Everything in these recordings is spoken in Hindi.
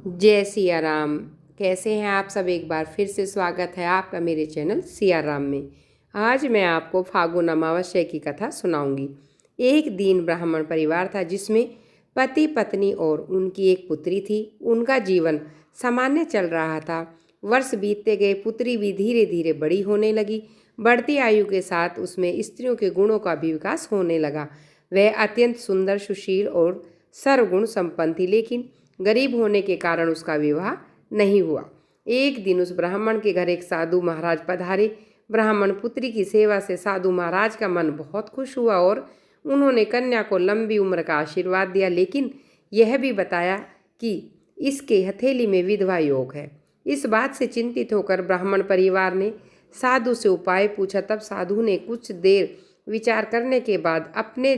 जय सिया राम। कैसे हैं आप सब? एक बार फिर से स्वागत है आपका मेरे चैनल सिया राम में। आज मैं आपको फागुन अमावस्या की कथा सुनाऊंगी। एक दीन ब्राह्मण परिवार था जिसमें पति पत्नी और उनकी एक पुत्री थी। उनका जीवन सामान्य चल रहा था। वर्ष बीतते गए, पुत्री भी धीरे धीरे बड़ी होने लगी। बढ़ती आयु के साथ उसमें स्त्रियों के गुणों का भी विकास होने लगा। वह अत्यंत सुंदर, सुशील और सर्वगुण संपन्न थी, लेकिन गरीब होने के कारण उसका विवाह नहीं हुआ। एक दिन उस ब्राह्मण के घर एक साधु महाराज पधारे। ब्राह्मण पुत्री की सेवा से साधु महाराज का मन बहुत खुश हुआ और उन्होंने कन्या को लंबी उम्र का आशीर्वाद दिया, लेकिन यह भी बताया कि इसके हथेली में विधवा योग है। इस बात से चिंतित होकर ब्राह्मण परिवार ने साधु से उपाय पूछा। तब साधु ने कुछ देर विचार करने के बाद अपने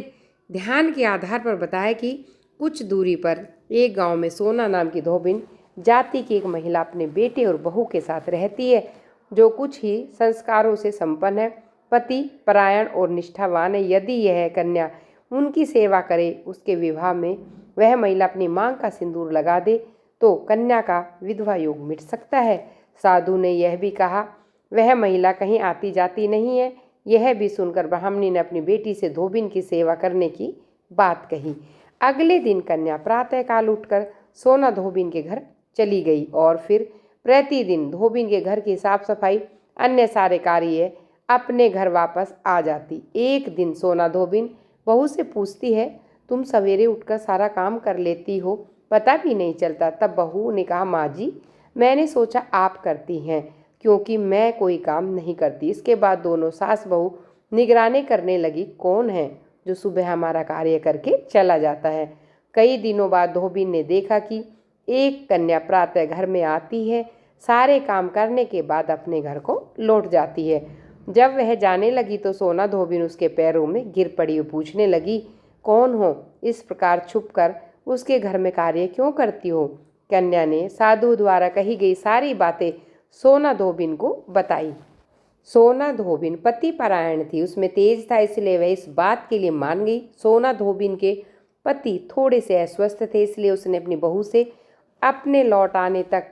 ध्यान के आधार पर बताया कि कुछ दूरी पर एक गांव में सोना नाम की धोबिन जाति की एक महिला अपने बेटे और बहू के साथ रहती है, जो कुछ ही संस्कारों से संपन्न है, पति परायण और निष्ठावान है। यदि यह कन्या उनकी सेवा करे, उसके विवाह में वह महिला अपनी मांग का सिंदूर लगा दे तो कन्या का विधवा योग मिट सकता है। साधु ने यह भी कहा, वह महिला कहीं आती जाती नहीं है। यह भी सुनकर ब्राह्मणी ने अपनी बेटी से धोबिन की सेवा करने की बात कही। अगले दिन कन्या प्रातःकाल उठकर सोना धोबिन के घर चली गई और फिर प्रतिदिन धोबिन के घर की साफ सफाई, अन्य सारे कार्य अपने घर वापस आ जाती। एक दिन सोना धोबिन बहू से पूछती है, तुम सवेरे उठकर सारा काम कर लेती हो, पता भी नहीं चलता। तब बहू ने कहा, माँ जी, मैंने सोचा आप करती हैं क्योंकि मैं कोई काम नहीं करती। इसके बाद दोनों सास बहू निगरानी करने लगी, कौन है जो सुबह हमारा कार्य करके चला जाता है। कई दिनों बाद धोबिन ने देखा कि एक कन्या प्रातः घर में आती है, सारे काम करने के बाद अपने घर को लौट जाती है। जब वह जाने लगी तो सोना धोबिन उसके पैरों में गिर पड़ी और पूछने लगी, कौन हो? इस प्रकार छुपकर उसके घर में कार्य क्यों करती हो? कन्या ने साधु द्वारा कही गई सारी बातें सोना धोबिन को बताई। सोना धोबिन पति परायण थी, उसमें तेज था, इसलिए वह इस बात के लिए मान गई। सोना धोबिन के पति थोड़े से अस्वस्थ थे, इसलिए उसने अपनी बहू से अपने लौट आने तक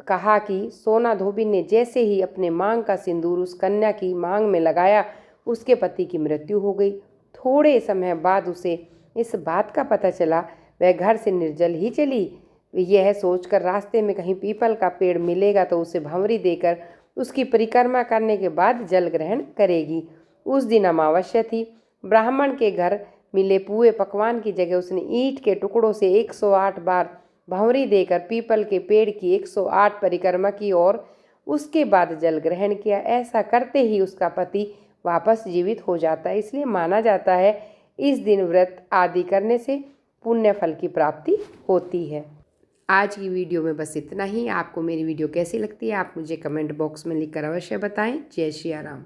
कहा कि सोना धोबिन ने जैसे ही अपने मांग का सिंदूर उस कन्या की मांग में लगाया, उसके पति की मृत्यु हो गई। थोड़े समय बाद उसे इस बात का पता चला। वह घर से निर्जल ही चली, यह सोचकर रास्ते में कहीं पीपल का पेड़ मिलेगा तो उसे भंवरी देकर उसकी परिक्रमा करने के बाद जल ग्रहण करेगी। उस दिन अमावस्या थी। ब्राह्मण के घर मिले पुए पकवान की जगह उसने ईंट के टुकड़ों से 108 बार भंवरी देकर पीपल के पेड़ की 108 परिक्रमा की और उसके बाद जल ग्रहण किया। ऐसा करते ही उसका पति वापस जीवित हो जाता है। इसलिए माना जाता है इस दिन व्रत आदि करने से पुण्य फल की प्राप्ति होती है। आज की वीडियो में बस इतना ही। आपको मेरी वीडियो कैसी लगती है आप मुझे कमेंट बॉक्स में लिखकर अवश्य बताएं। जय श्री राम।